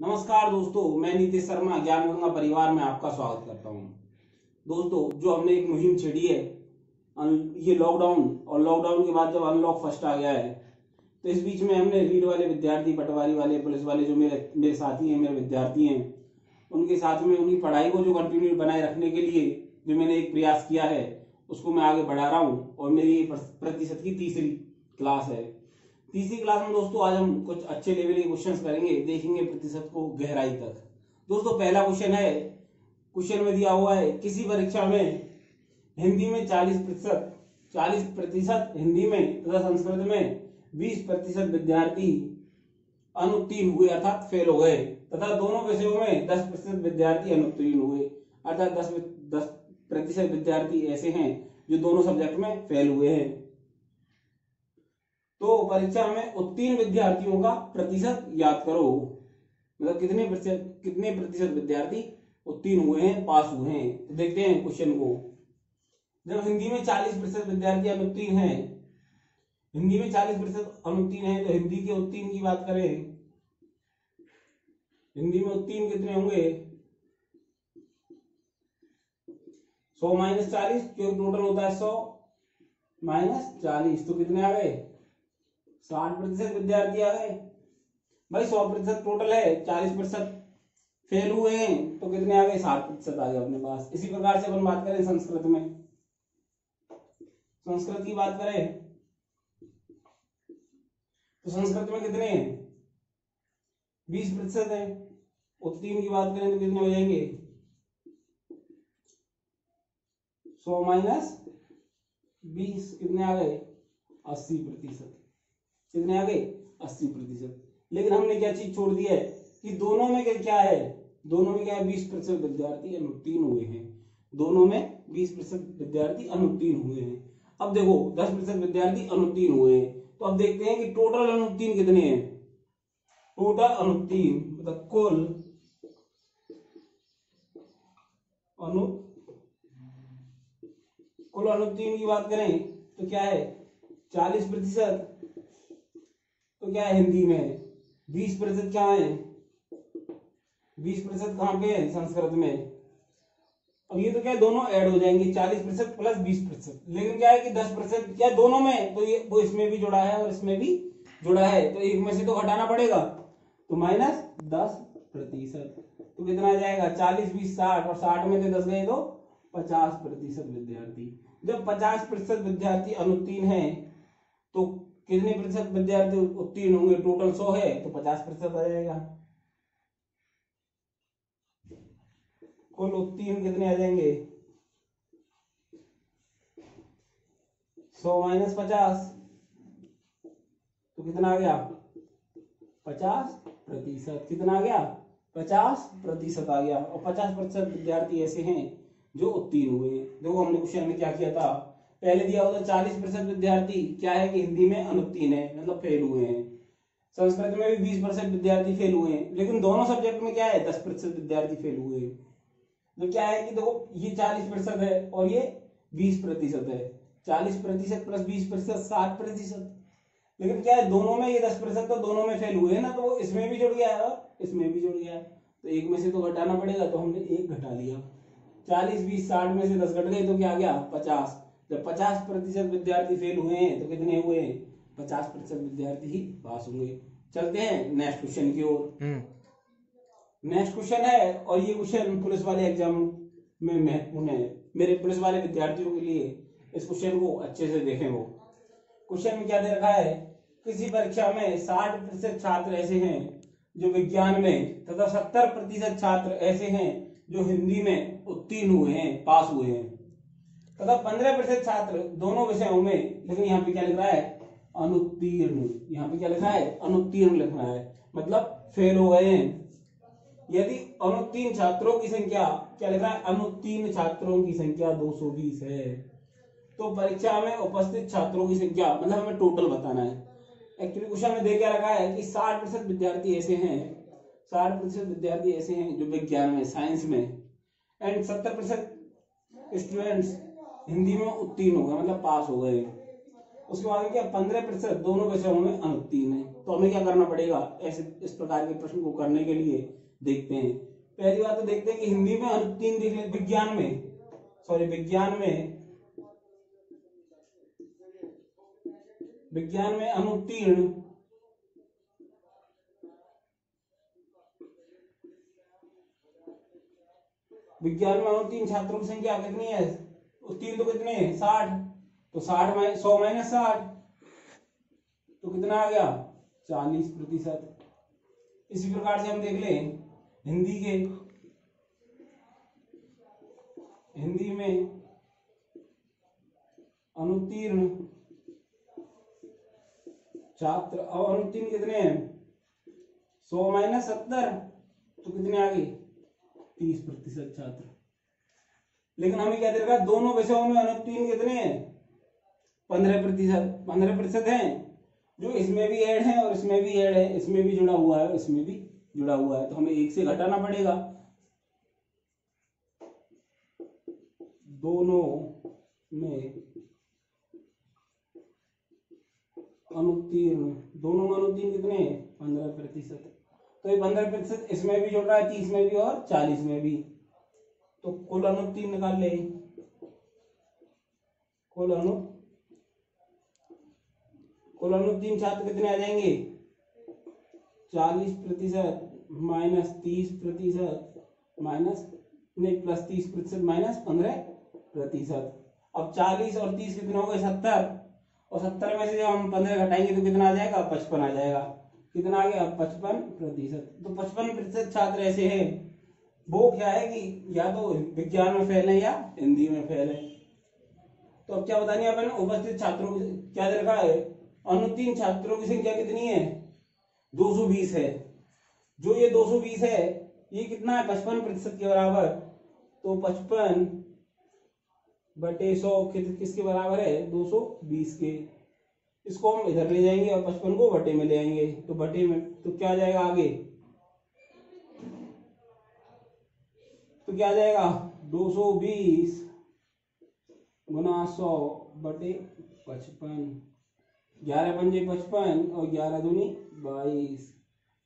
नमस्कार दोस्तों, मैं नीतीश शर्मा ज्ञान गंगा परिवार में आपका स्वागत करता हूं। दोस्तों, जो हमने एक मुहिम छेड़ी है ये लॉकडाउन और लॉकडाउन के बाद जब अनलॉक फर्स्ट आ गया है, तो इस बीच में हमने रीड वाले विद्यार्थी, पटवारी वाले, पुलिस वाले जो मेरे साथी हैं, मेरे विद्यार्थी हैं, उनके साथ में उनकी पढ़ाई को जो कंटिन्यू बनाए रखने के लिए जो मैंने एक प्रयास किया है उसको मैं आगे बढ़ा रहा हूँ। और मेरी ये प्रतिशत की तीसरी क्लास है। तीसरी क्लास में दोस्तों आज हम कुछ अच्छे लेवल के क्वेश्चंस करेंगे, देखेंगे प्रतिशत को गहराई तक। दोस्तों, पहला क्वेश्चन है, क्वेश्चन में दिया हुआ है किसी परीक्षा में हिंदी में 40% हिंदी में तथा संस्कृत में 20% विद्यार्थी अनुत्तीर्ण हुए अर्थात फेल हो गए, तथा दोनों विषयों में 10% विद्यार्थी अनुत्तीर्ण हुए अर्थात 10% विद्यार्थी ऐसे हैं जो दोनों सब्जेक्ट में फेल हुए हैं। तो परीक्षा में उत्तीर्ण विद्यार्थियों का प्रतिशत याद करो, मतलब कितने प्रतिशत विद्यार्थी उत्तीर्ण हुए हैं, पास हुए हैं। तो देखते हैं क्वेश्चन को। जब हिंदी में 40% विद्यार्थी अनुत्तीर्ण हैं, हिंदी में 40% अनुत्तीर्ण है, तो हिंदी के उत्तीर्ण की बात करें, हिंदी में उत्तीर्ण कितने होंगे? 100 - 40, क्योंकि टोटल होता है 100 - 40, तो कितने आ गए? 60% विद्यार्थी आ गए। भाई 100% टोटल है, 40% फेल हुए हैं, तो कितने आ गए? 60% आ गए अपने पास। इसी प्रकार से अपन बात करें संस्कृत में, संस्कृत की बात करें तो संस्कृत में कितने हैं? 20% है। उत्तीर्ण की बात करें तो कितने हो जाएंगे? 100 - 20 कितने आ गए? 80%। कितने आ गए? 80%। लेकिन हमने क्या चीज छोड़ दी है कि दोनों में क्या है? दोनों में क्या है? 20% विद्यार्थी अनुत्तीर्ण हुए हैं। दोनों में 20% विद्यार्थी अनुत्तीर्ण हुए हैं। अब देखो 10% विद्यार्थी अनुत्तीर्ण हुए हैं, तो अब देखते हैं कि टोटल अनुत्तीर्ण कितने हैं। टोटल अनुत्तीर्ण मतलब कुल अनुत्तीर्ण की बात करें तो क्या है? 40%। तो क्या है? हिंदी में 20% क्या है? 20% कहां पे है? संस्कृत में। अब ये तो क्या है, दोनों ऐड हो जाएंगे, 40% प्लस 20%। लेकिन क्या है कि 10% क्या दोनों में, तो ये वो इसमें भी जुड़ा है और इसमें भी जुड़ा है, तो एक में से तो घटाना पड़ेगा, तो -10%। तो कितना आ जाएगा? 40 20 60, और 60 में से 10 गए तो 50% विद्यार्थी। जब 50% विद्यार्थी अनुत्तीर्ण है, तो कितने प्रतिशत विद्यार्थी उत्तीर्ण होंगे? टोटल 100 है तो 50% आ जाएगा। कुल उत्तीर्ण कितने आ जाएंगे? 100 - 50, तो कितना आ गया? 50%। कितना आ गया? 50% आ गया। और 50% विद्यार्थी ऐसे हैं जो उत्तीर्ण हुए हैं। देखो हमने क्वेश्चन में क्या किया था, पहले दिया होता 40% विद्यार्थी क्या है कि हिंदी में अनुत्तीर्ण है, मतलब फेल हुए हैं। संस्कृत में भी 20% विद्यार्थी फेल हुए हैं, लेकिन दोनों सब्जेक्ट में क्या है? 10% विद्यार्थी फेल हुए हैं। तो क्या है कि देखो ये 40% है और ये 20% है। 40% प्लस 20% 60%। लेकिन क्या है, दोनों में ये 10% तो दोनों में फेल हुए हैं ना, तो वो इसमें भी जुड़ गया है और इसमें भी जुड़ गया है, तो एक में से तो घटाना पड़ेगा, तो हमने एक घटा लिया। 40 20 60 में से 10 घट गए तो क्या आ गया? 50। जब 50% विद्यार्थी फेल हुए हैं तो कितने हुए? 50% विद्यार्थी ही पास हुए। चलते हैं नेक्स्ट क्वेश्चन की ओर। नेक्स्ट क्वेश्चन है, और ये क्वेश्चन पुलिस वाले एग्जाम में महत्वपूर्ण है, मेरे पुलिस वाले विद्यार्थियों के लिए इस क्वेश्चन को अच्छे से देखें। वो क्वेश्चन में क्या दे रखा है, किसी परीक्षा में 60% छात्र ऐसे हैं जो विज्ञान में, तथा 70% छात्र ऐसे हैं जो हिंदी में उत्तीर्ण हुए हैं, पास हुए हैं, तथा 15% छात्र दोनों विषयों में, लेकिन यहाँ पे क्या लिख रहा है? अनुत्तीर्ण। यहाँ पे क्या लिखा है? अनुत्तीर्ण लिख रहा है, मतलब फेल हो गए हैं। यदि अनुत्तीर्ण छात्रों की संख्या, क्या लिख रहा है? अनुत्तीर्ण छात्रों की संख्या 220 है, तो परीक्षा में उपस्थित छात्रों की संख्या, मतलब हमें टोटल बताना है। एक्चुअली क्वेश्चन में दे क्या रखा है कि 60% विद्यार्थी ऐसे हैं, 60% विद्यार्थी ऐसे हैं जो विज्ञान में, साइंस में, एंड 70% स्टूडेंट्स हिंदी में उत्तीर्ण हो गए, मतलब पास हो गए। उसके बाद में क्या 15% दोनों विषयों में अनुत्तीर्ण है। तो हमें क्या करना पड़ेगा ऐसे इस प्रकार के प्रश्न को करने के लिए? देखते हैं। पहली बात तो देखते हैं कि हिंदी में अनुत्तीर्ण देख ले, विज्ञान में अनुत्तीर्ण छात्रों की संख्या कितनी है? उत्तीर्ण तो कितने हैं? 60। तो 100 माइनस 60 तो कितना आ गया? 40%। इसी प्रकार से हम देख लें हिंदी में अनुत्तीर्ण छात्र, अब अनुत्तीर्ण कितने हैं? 100 माइनस 70 तो कितने आ गए? 30% छात्र। लेकिन हमें क्या दे रखा है? दोनों विषयों में अनुत्तीर्ण कितने हैं? 15% हैं, जो इसमें भी ऐड है और इसमें भी ऐड है, इसमें भी जुड़ा हुआ है, इसमें भी जुड़ा हुआ है, तो हमें एक से घटाना पड़ेगा। दोनों में अनुत्तीर्ण कितने हैं? 15%। तो ये 15% इसमें भी जुड़ रहा है, 30 में भी और 40 में भी। तो कुल अनुत्तीर्ण निकाल ले। कुल अनुत्तीर्ण छात्र कितने आ जाएंगे? 40% माइनस 30% माइनस नहीं प्लस 30% माइनस 15%। अब 40 और 30 कितने हो गए? 70। और 70 में से जब हम 15 घटाएंगे तो कितना आ जाएगा? 55 आ जाएगा। कितना आ गया? 55%। तो 55% छात्र ऐसे हैं, वो क्या है कि या तो विज्ञान में फेल है या हिंदी में फेल है। तो अब क्या बतानी है अपन? उपस्थित छात्रों की क्या दे रखा है? अनुत्तीर्ण छात्रों की संख्या कितनी है? 220 है। जो ये 220 है, ये कितना है? 55% के बराबर। तो 55 बटे 100 किसके बराबर है? 220 के। इसको हम इधर ले जाएंगे और 55 को बटे में ले आएंगे, तो बटे में तो क्या आ जाएगा आगे? तो क्या आ जाएगा? 220 गुना 100 बटे 55। 11 पंजे 55 और 11 दूनी 22,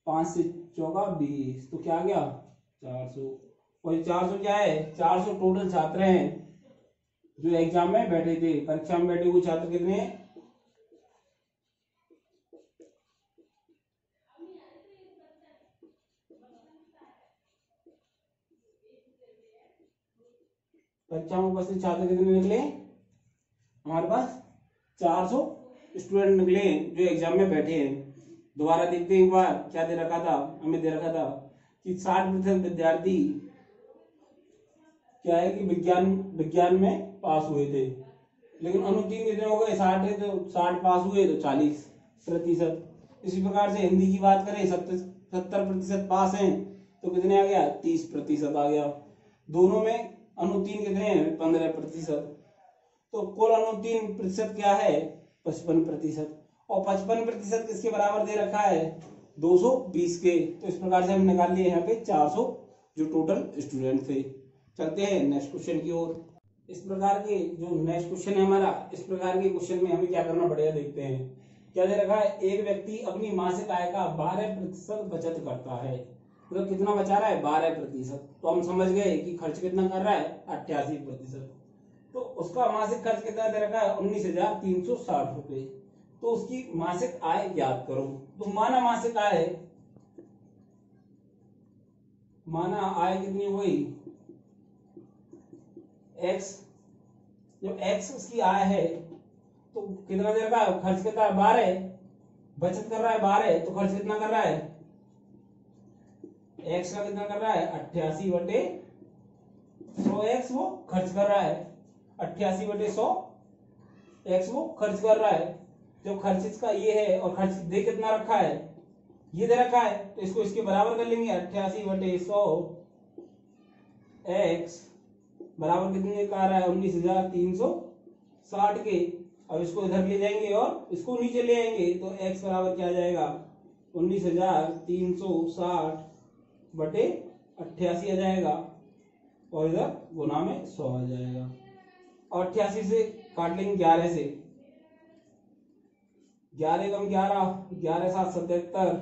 5 से चौका 20, तो क्या आ गया? 400। और 400 क्या है? 400 टोटल छात्र हैं जो एग्जाम में बैठे थे। परीक्षा में बैठे हुए छात्र कितने हैं? परीक्षा में उपस्थित छात्र कितने निकले? हमारे पास 400 स्टूडेंट निकले जो एग्जाम में बैठे हैं। दोबारा देखते हैं एक बार क्या दे रखा था? हमें दे रखा था कि 60% विद्यार्थी क्या है कि विज्ञान में पास हुए थे, लेकिन अनुत्तीर्ण कितने हो गए? 60 है, तो 60 पास हुए तो 40%। इसी प्रकार से हिंदी की बात करें, 70% पास हैं, तो कितने आ गया? 30% आ गया। दोनों में अनुत्तीर्ण कितने हैं? 15%। तो कुल अनुत्तीर्ण प्रतिशत क्या है? 55%। और 55% किसके बराबर दे रखा है? 220 के। तो इस प्रकार से हम निकाल लिए यहाँ पे 400 जो टोटल स्टूडेंट थे। चलते हैं नेक्स्ट क्वेश्चन की ओर। इस प्रकार के जो नेक्स्ट क्वेश्चन है हमारा, इस प्रकार के क्वेश्चन में हमें क्या करना पड़ेगा देखते हैं। क्या दे रखा है? एक व्यक्ति अपनी मासिक आय का 12% बचत करता है। मतलब कितना बचा रहा है? 12%। तो हम समझ गए कि खर्च कितना कर रहा है? 88%। तो उसका मासिक खर्च कितना दे रखा है? 19,360 रुपए। तो उसकी मासिक आय ज्ञात करो। तो माना आय कितनी हो गई? x। जो x उसकी आय है, तो कितना दे रखा है? खर्च कितना है? 12। बचत कर रहा है 12, तो खर्च कितना कर रहा है? x का कितना कर रहा है? 88 बटे 100x वो खर्च कर रहा है। 88 बटे 100 x वो खर्च कर रहा है। जब खर्च इसका ये है और खर्च दे कितना रखा है? ये दे रखा है, तो इसको इसके बराबर कर लेंगे। 88 बटे 100 x बराबर कितने का आ रहा है? 19,360 के। अब इसको इधर ले जाएंगे और इसको नीचे ले आएंगे, तो x बराबर क्या आ जाएगा? 19,360 बटे 88 आ जाएगा, और इधर गुना में 100 आ जाएगा। और 88 से काट लेंगे 11 से, 11 कम 11, 11 7 77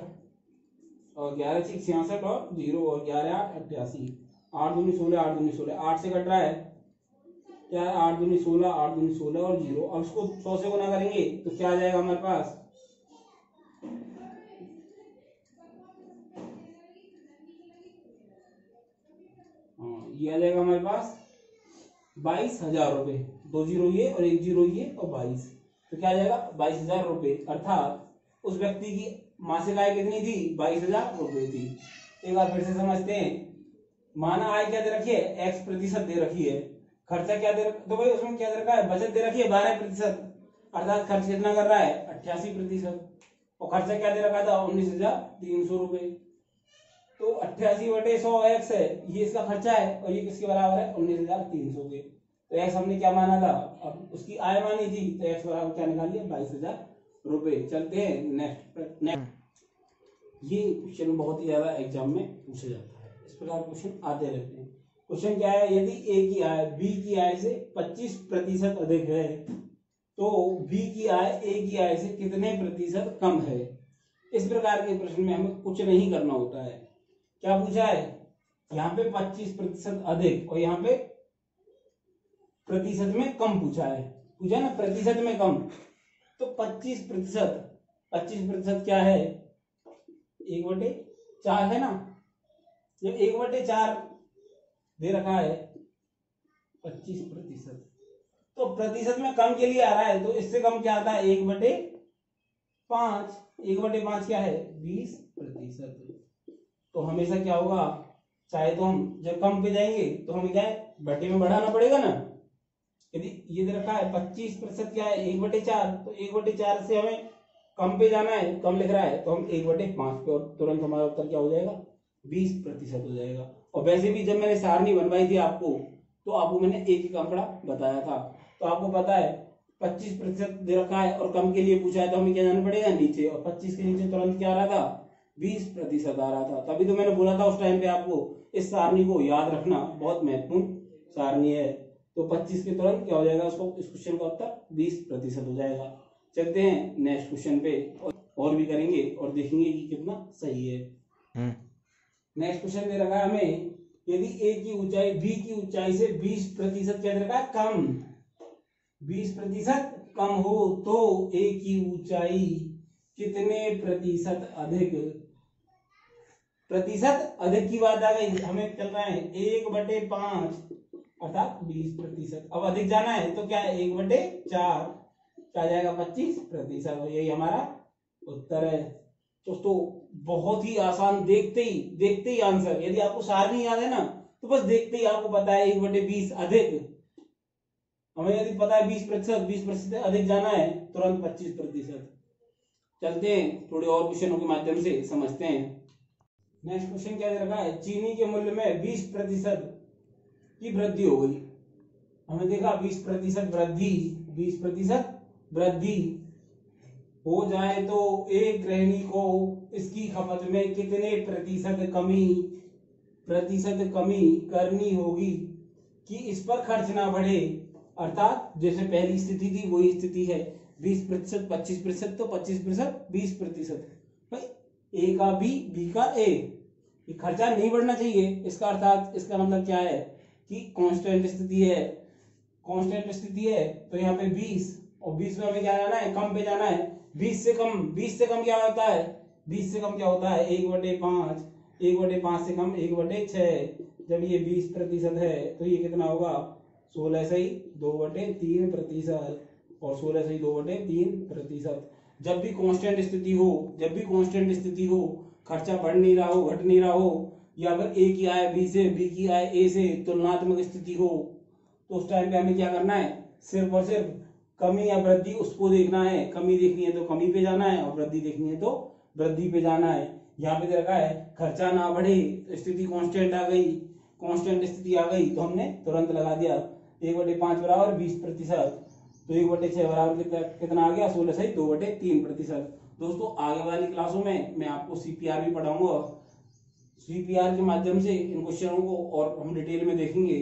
और 11 6 66 और 0 और 11 8 88, 8 दूनी 16, 8 दूनी 16, 8 से कट रहा है क्या है, 8 दूनी 16, 8 दूनी 16 और 0। अब उसको 100 से गुना करेंगे तो क्या आ जाएगा हमारे पास, ये आ जाएगा हमारे पास 22,000 रुपए। 2 जीरो ये और 1 जीरो ये और 22, तो क्या आ जाएगा 22,000 रुपए। अर्थात उस व्यक्ति की मासिक आय कितनी थी, 22,000 रुपए थी। एक बार फिर से समझते हैं। माना आय क्या दे रखी है, x% दे रखी है, खर्चा क्या दे रखा, तो भाई उसमें क्या दे रखा है, बचत दे रखी है 12%, अर्थात खर्च कितना कर रहा है 88%, और खर्चा क्या दे रखा था 19,300 रुपए। तो 88/100 x है, ये इसका खर्चा है और ये किसके बराबर है 19,300 के। तो x हमने क्या माना था, अब उसकी आय मानी थी, तो x बराबर क्या निकाल लिया 22,000 रुपए। चलते हैं नेक्स्ट। ये क्वेश्चन बहुत ही ज्यादा एग्जाम में पूछा जाता है, इस प्रकार क्वेश्चन आते रहते हैं। क्वेश्चन क्या है, यदि a की आय b की आय से 25% अधिक है तो b की आय a की आय से कितने प्रतिशत कम है। इस प्रकार के प्रश्न में हमें कुछ नहीं करना होता है। क्या पूछा है, यहाँ पे 25% अधिक और यहाँ पे प्रतिशत में कम पूछा है, पूछा ना प्रतिशत में कम, तो 25% क्या है 1/4 है ना, जब 1/4 दे रखा है 25%, तो प्रतिशत में कम के लिए आ रहा है, तो इससे कम क्या आता है 1/5, 1/5 क्या है 20%। तो हमेशा क्या होगा, चाहे तो हम जब कम पे जाएंगे तो हमें क्या है बटे में बढ़ाना पड़ेगा ना। यदि ये दे रखा है 25% क्या है 1/4, तो 1/4 से हमें कम पे जाना है, कम लिख रहा है तो हम 1/5 पे, और तुरंत हमारा उत्तर क्या हो जाएगा 20% हो जाएगा। और वैसे भी जब मैंने सारणी बनवाई थी आपको, तो आपको मैंने एक एक आंकड़ा बताया था, तो आपको पता है 25% दे रखा है और कम के लिए पूछा है, तो हमें क्या जाना पड़ेगा नीचे, और 25 के नीचे तुरंत क्या आ रहा था 20% आ रहा था। तभी तो मैंने बोला था उस टाइम पे आपको इस सारणी को याद रखना बहुत महत्वपूर्ण सारणी है। तो 25 के तुरंत क्या हो जाएगा, उसको इस क्वेश्चन का उत्तर 20% हो जाएगा। चलते हैं नेक्स्ट क्वेश्चन पे और भी करेंगे और देखेंगे कि कितना सही है। नेक्स्ट क्वेश्चन दे रखा है हमें, यदि a की ऊंचाई b की ऊंचाई से 20% क्या दे रखा है कम, 20% कम हो तो a की ऊंचाई कितने प्रतिशत अधिक। प्रतिशत अधिक की बात आ गई, हमें चल रहा है 1/5 अर्थात 20%। अब अधिक जाना है तो क्या है 1/4, क्या जाएगा 25%। यही हमारा उत्तर है दोस्तों। बहुत ही आसान, देखते ही आंसर। यदि आपको सारणी याद है ना, तो बस देखते ही आपको पता है 1/20 अधिक, हमें यदि पता है 20% अधिक जाना है, तुरंत 25%। चलते हैं थोड़े और क्वेश्चनों के माध्यम से समझते हैं। नेक्स्ट क्वेश्चन क्या दे रखा है, चीनी के मूल्य में 20% की वृद्धि हो गई। हमें देखा 20% वृद्धि हो जाए तो एक गृहिणी को इसकी खपत में कितने प्रतिशत कमी करनी होगी कि इस पर खर्च ना बढ़े। अर्थात जैसे पहली स्थिति थी वही स्थिति है, 20% 25%, तो 25% 20%। भाई ए का बी का ए, ये खर्चा नहीं बढ़ना चाहिए। इसका अर्थात इसका मतलब क्या है कि कांस्टेंट स्थिति है, तो यहाँ पे 20 और 20 में हमें क्या जाना है कम पे जाना है। 20 से कम क्या होता है, 20 से कम क्या होता है 1/5, 1/5 से कम 1/6। जब ये 20% है तो ये कितना होगा 16 से ही 2/3%, और 16 से ही 2/3%। जब भी कांस्टेंट स्थिति हो, खर्चा बढ़ नहीं रहा हो, घट नहीं रहा हो, या अगर ए की आय बी से, बी की आय ए से तुलनात्मक स्थिति हो, तो उस टाइम पे हमें क्या करना है, सिर्फ और सिर्फ कमी या वृद्धि उसको देखना है। कमी देखनी है तो कमी पे जाना है, और वृद्धि देखनी है तो वृद्धि पे जाना है। यहाँ पे दे रखा है खर्चा ना बढ़े, स्थिति कांस्टेंट आ गई, कांस्टेंट स्थिति आ गई, तो हमने तुरंत लगा दिया 1/5 बराबर 20%, तो 1/6 बराबर कितना आ गया 16 से 2/3%। दोस्तों आगे वाली क्लासों में मैं आपको सीपीआर भी पढ़ाऊंगा। सीपीआर के माध्यम से इन क्वेश्चनों को और हम डिटेल में देखेंगे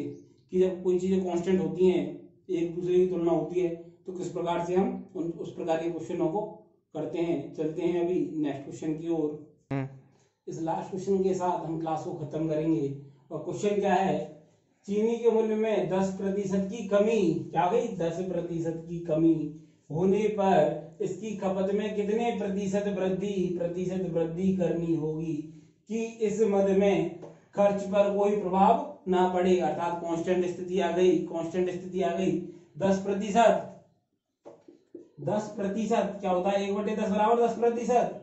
कि जब कोई चीजें कांस्टेंट होती हैं, एक दूसरे की तुलना होती है, तो किस प्रकार से हम उस प्रकार के क्वेश्चनों को करते हैं, चलते हैं अभी नेक्स्ट क्वेश्चन की ओर। इस लास्ट क्वेश्चन के साथ हम क्लास को खत्म करेंगे। और क्वेश्चन क्या है, चीनी के मूल्य में 10% की कमी, क्या गई 10% की कमी होने पर इसकी खपत में कितने प्रतिशत वृद्धि करनी होगी कि इस मद में खर्च पर कोई प्रभाव ना पड़े। अर्थात कांस्टेंट स्थिति आ गई, कांस्टेंट स्थिति आ गई 10%। 10% क्या होता है, 1/10 बराबर 10%।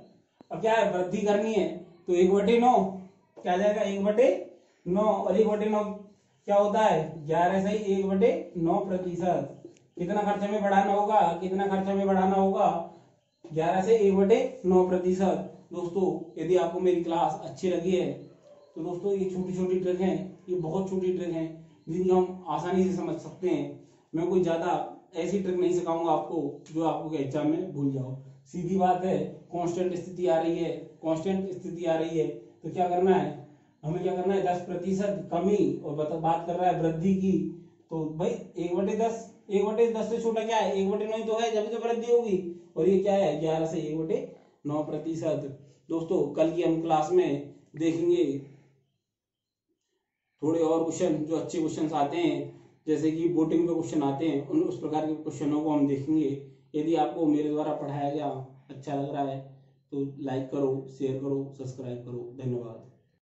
अब क्या है, वृद्धि करनी है तो 1/9 क्या आ जाएगा, 1/9। और 1/9 क्या होता है, 11 से 1/9%। कितना खर्च हमें बढ़ाना होगा, कितना खर्च हमें बढ़ाना होगा, 11 से 1/9%। दोस्तों यदि आपको मेरी क्लास अच्छी लगी है तो दोस्तों ये छोटी छोटी ट्रिक हैं, ये बहुत छोटी ट्रिक हैं जिनको हम आसानी से समझ सकते हैं। मैं कोई ज्यादा ऐसी ट्रिक नहीं सिखाऊंगा आपको जो आपको एग्जाम में भूल जाओ। सीधी बात है, कांस्टेंट स्थिति आ रही है, कांस्टेंट स्थिति आ रही है तो क्या करना है, हमें क्या करना है, 10% कमी और बात कर रहा है वृद्धि की, तो भाई 1/10, 1/10 से छोटा क्या है, 1/9 तो है, जब तो वृद्धि होगी। और ये क्या है, 11 से 1/9%। दोस्तों कल की हम क्लास में देखेंगे थोड़े और क्वेश्चन जो अच्छे क्वेश्चन आते हैं, जैसे कि बोटिंग पे क्वेश्चन आते हैं, उन उस प्रकार के क्वेश्चनों को हम देखेंगे। यदि आपको मेरे द्वारा पढ़ाया गया अच्छा लग रहा है तो लाइक करो, शेयर करो, सब्सक्राइब करो। धन्यवाद।